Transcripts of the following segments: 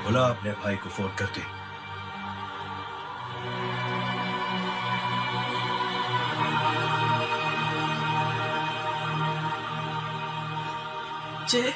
बुला अपने भाई को फोन करके। जय,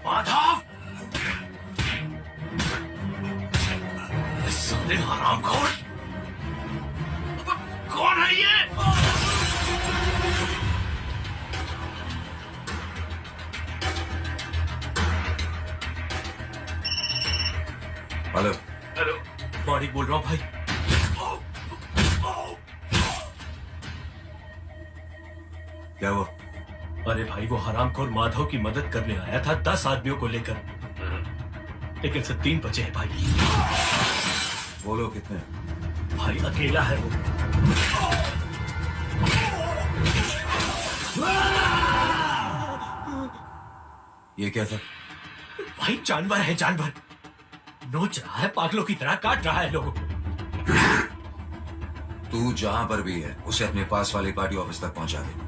माधव, साले हरामखोर, कौन है ये? हेलो। हेलो, मौलिक बोल रहा हूँ भाई। क्या हुआ? अरे भाई, वो हरामखोर माधव की मदद करने आया था 10 आदमियों को लेकर, लेकिन सिर्फ 3 बचे हैं भाई। बोलो कितने? भाई अकेला है वो। ये क्या था? भाई जानवर है, जानवर। नोच रहा है, पागलों की तरह काट रहा है लोगों को। तू जहां पर भी है उसे अपने पास वाले पार्टी ऑफिस तक पहुंचा दे।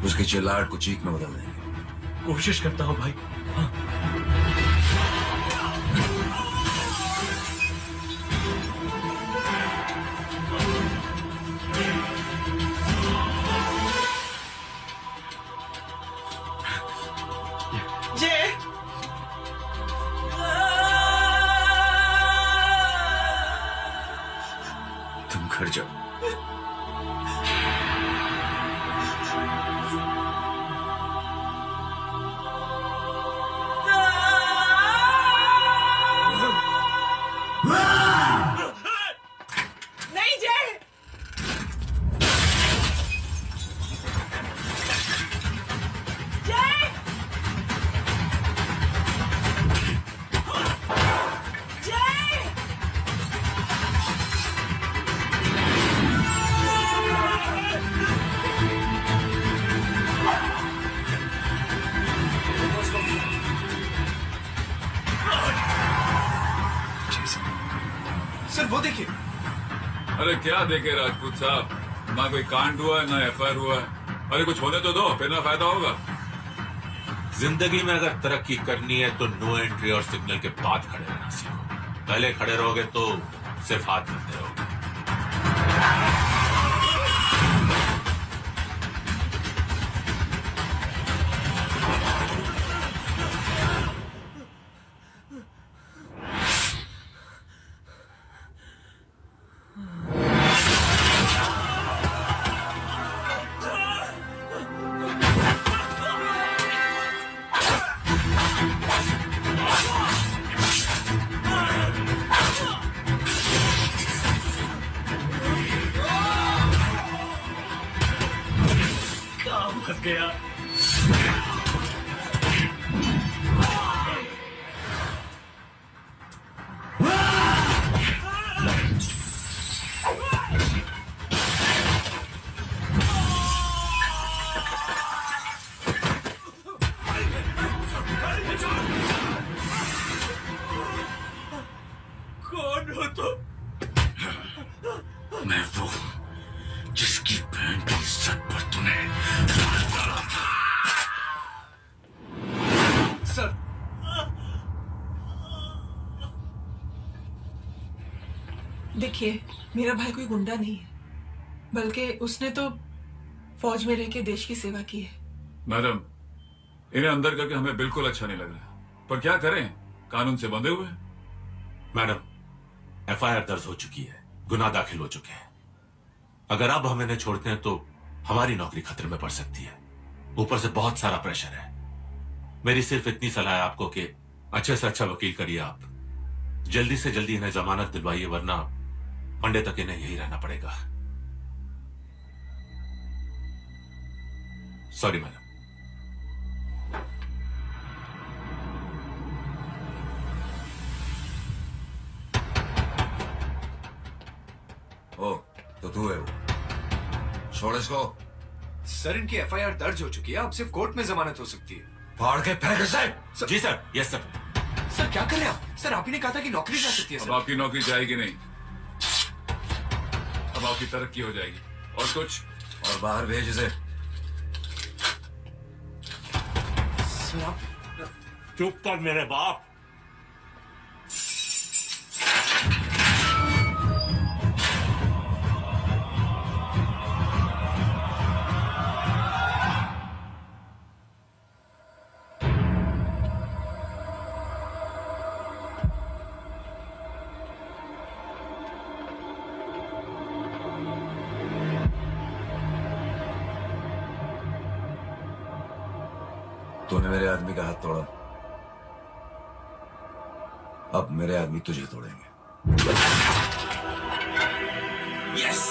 उसकी चिल्लाहट को चीख में बदल देंगे। कोशिश करता हूँ भाई। हाँ। जय, तुम घर जाओ। नहीं जय, जय, जय, सर वो देखिए। अरे क्या देखे राजपूत साहब, ना कोई कांड हुआ है ना एफआईआर हुआ है। अरे कुछ होने तो दो, फिर ना फायदा होगा। जिंदगी में अगर तरक्की करनी है तो नो एंट्री और सिग्नल के बाद खड़े रहना सीखो। पहले खड़े रहोगे तो सिर्फ हाथ मिलते रहोगे। काम फंस गया। कौन हो तुम? मैं वो जिसकी बहन की इज्जत पर तूने सर, देखिए, मेरा भाई कोई गुंडा नहीं है, बल्कि उसने तो फौज में रह के देश की सेवा की है। मैडम, इन्हें अंदर करके हमें बिल्कुल अच्छा नहीं लग रहा, पर क्या करें, कानून से बंधे हुए हैं। मैडम, एफआईआर दर्ज हो चुकी है, गुनाह दाखिल हो चुके हैं। अगर अब हम इन्हें छोड़ते हैं तो हमारी नौकरी खतरे में पड़ सकती है। ऊपर से बहुत सारा प्रेशर है। मेरी सिर्फ इतनी सलाह है आपको कि अच्छे से अच्छा वकील करिए आप। जल्दी से जल्दी इन्हें जमानत दिलवाइए, वरना मंडे तक इन्हें यही रहना पड़ेगा। Sorry madam. ओ, तो तू है वो। छोड़ इसको। सर, इनकी एफआईआर दर्ज हो चुकी है, अब सिर्फ कोर्ट में जमानत हो सकती है। फाड़ के फेंक इसे। जी सर। Yes sir. सर क्या कर रहे हैं आप? सर, आप ही ने कहा था कि नौकरी जा सकती है। अब सर, आपकी नौकरी जाएगी नहीं, अब आपकी तरक्की हो जाएगी। और कुछ? और बाहर भेज इसे। सर आप चुप कर मेरे बाप। तूने मेरे आदमी का हाथ तोड़ा, अब मेरे आदमी तुझे तोड़ेंगे। यस।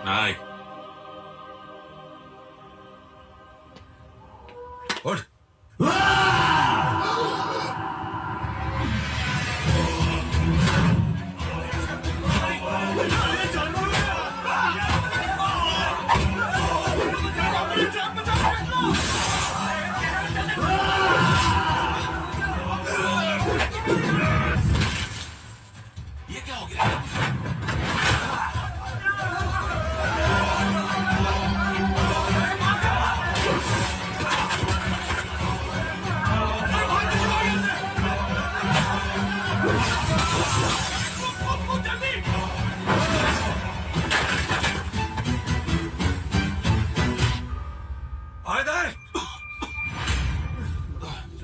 नहीं। उठ। ये क्या हो गया?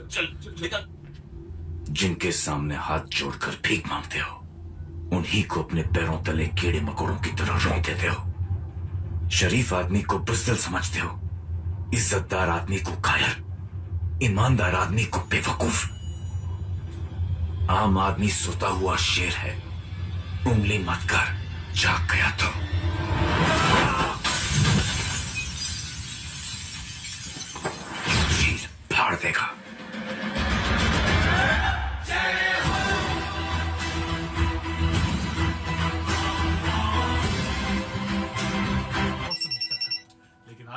चल निकल। जिनके सामने हाथ जोड़कर भीख मांगते हो, उन्हीं को अपने पैरों तले कीड़े मकोड़ों की तरह रोक देते हो। शरीफ आदमी को बुज़दिल समझते हो, इज्जतदार आदमी को कायर, ईमानदार आदमी को बेवकूफ। आम आदमी सोता हुआ शेर है, उंगली मत कर, जाग गया तो। चीर फाड़ देगा।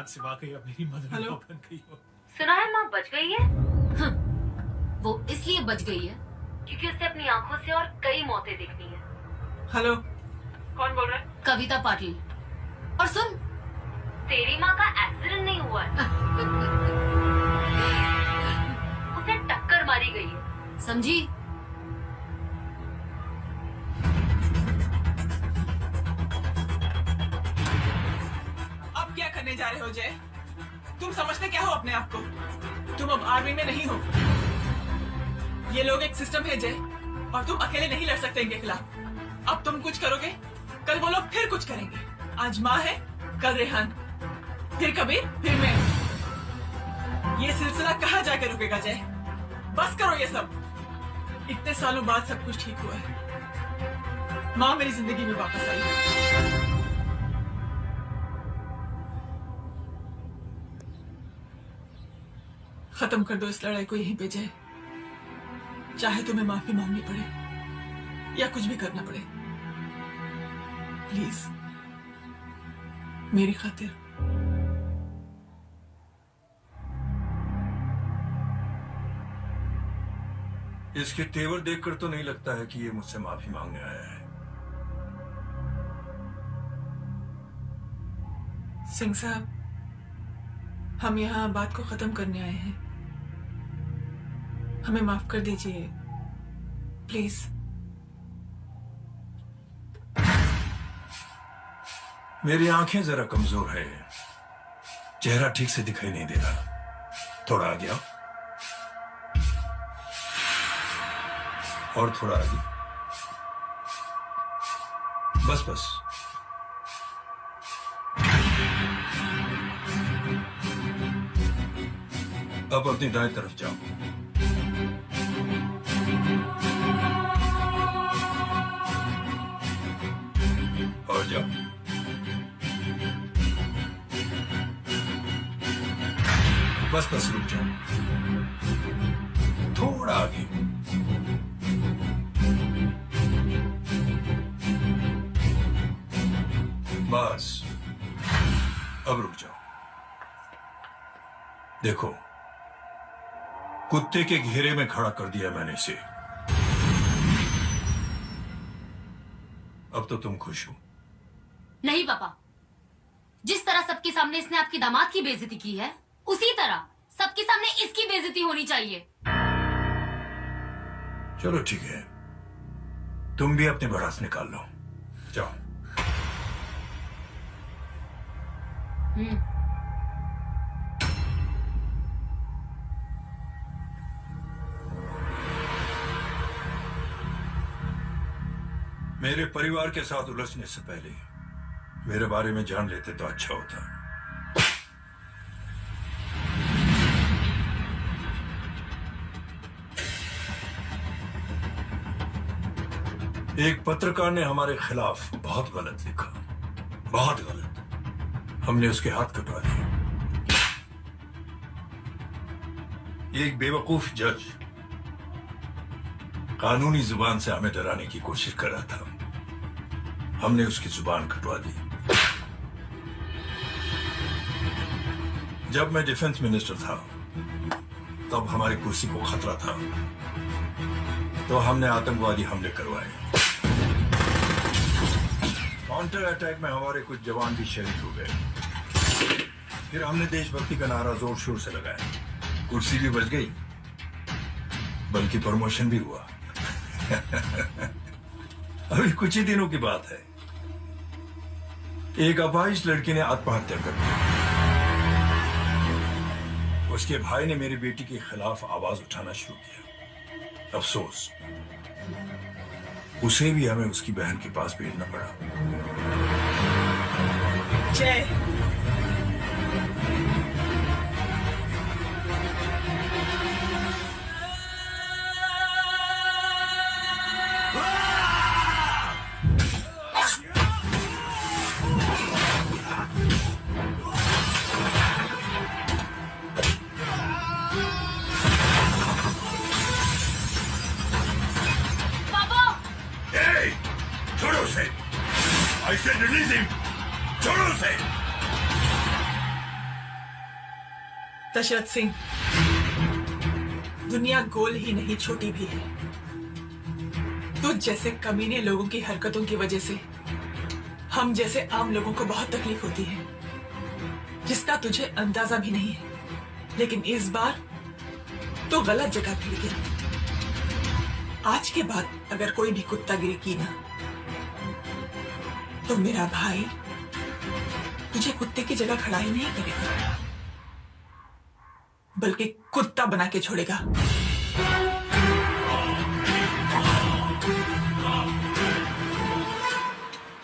से वाकई अब मेरी मदर हेलो? बन गई हो। सुना है माँ बच गई है। वो इसलिए बच गई है क्योंकि उसे अपनी आंखों से और कई मौतें देखनी है। हेलो, कौन बोल रहा है? कविता पाटिल। और सुन, तेरी माँ का एक्सीडेंट नहीं हुआ है, उसे टक्कर मारी गई है, समझी? अब क्या करने जा रहे हो जय? तुम समझते क्या हो अपने आप को? तुम अब आर्मी में नहीं हो। ये लोग एक सिस्टम है जय, और तुम अकेले नहीं लड़ सकते इनके खिलाफ। अब तुम कुछ करोगे, कल वो लोग फिर कुछ करेंगे। आज माँ है, कल रेहान, फिर कबीर, फिर मैं। ये सिलसिला कहाँ जाकर रुकेगा जय? बस करो ये सब। इतने सालों बाद सब कुछ ठीक हुआ है। माँ मेरी जिंदगी में वापस आई है। खत्म कर दो इस लड़ाई को यहीं पे जय। चाहे तुम्हें माफी मांगनी पड़े या कुछ भी करना पड़े, प्लीज मेरी खातिर। इसके तेवर देखकर तो नहीं लगता है कि ये मुझसे माफी मांगने आया है। सिंह साहब, हम यहाँ बात को खत्म करने आए हैं। हमें माफ कर दीजिए प्लीज। मेरी आंखें जरा कमजोर है, चेहरा ठीक से दिखाई नहीं दे रहा। थोड़ा आगे आओ, और थोड़ा आगे। बस बस। अब अपनी दाएं तरफ जाओ। और जाओ। बस बस, रुक जाओ, थोड़ा आगे। बस, अब रुक जाओ। देखो, कुत्ते के घेरे में खड़ा कर दिया मैंने इसे। अब तो तुम खुश हो? नहीं पापा, जिस तरह सबके सामने इसने आपकी दामाद की बेइज्जती की है, उसी तरह सबके सामने इसकी बेइज्जती होनी चाहिए। चलो ठीक है, तुम भी अपने भड़ास निकाल लो। जाओ। मेरे परिवार के साथ उलझने से पहले मेरे बारे में जान लेते तो अच्छा होता। एक पत्रकार ने हमारे खिलाफ बहुत गलत लिखा, बहुत गलत। हमने उसके हाथ कटवा दिए। एक बेवकूफ जज कानूनी जुबान से हमें डराने की कोशिश कर रहा था। हमने उसकी जुबान कटवा दी। जब मैं डिफेंस मिनिस्टर था, तब हमारी कुर्सी को खतरा था, तो हमने आतंकवादी हमले करवाए। काउंटर अटैक में हमारे कुछ जवान भी शहीद हो गए। फिर हमने देशभक्ति का नारा जोर शोर से लगाया। कुर्सी भी बच गई, बल्कि प्रमोशन भी हुआ। अभी कुछ ही दिनों की बात है, एक अपाहिज लड़की ने आत्महत्या कर ली। उसके भाई ने मेरी बेटी के खिलाफ आवाज उठाना शुरू किया। अफसोस, उसे भी हमें उसकी बहन के पास भेजना पड़ा। जय, छोड़ो उसे। I said release him। छोड़ो उसे। दशरथ सिंह, दुनिया गोल ही नहीं छोटी भी है। तुझ जैसे कमीने लोगों की हरकतों की वजह से हम जैसे आम लोगों को बहुत तकलीफ होती है, जिसका तुझे अंदाजा भी नहीं है। लेकिन इस बार तो गलत जगह भिड़ गया। आज के बाद अगर कोई भी कुत्तागिरी की ना, तो मेरा भाई तुझे कुत्ते की जगह खड़ा ही नहीं करेगा, बल्कि कुत्ता बना के छोड़ेगा।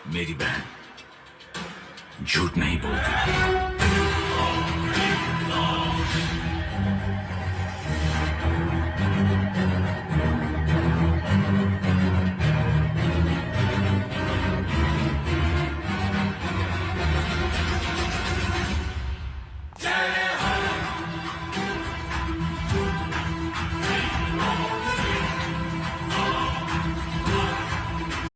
मेरी बहन झूठ नहीं बोलती।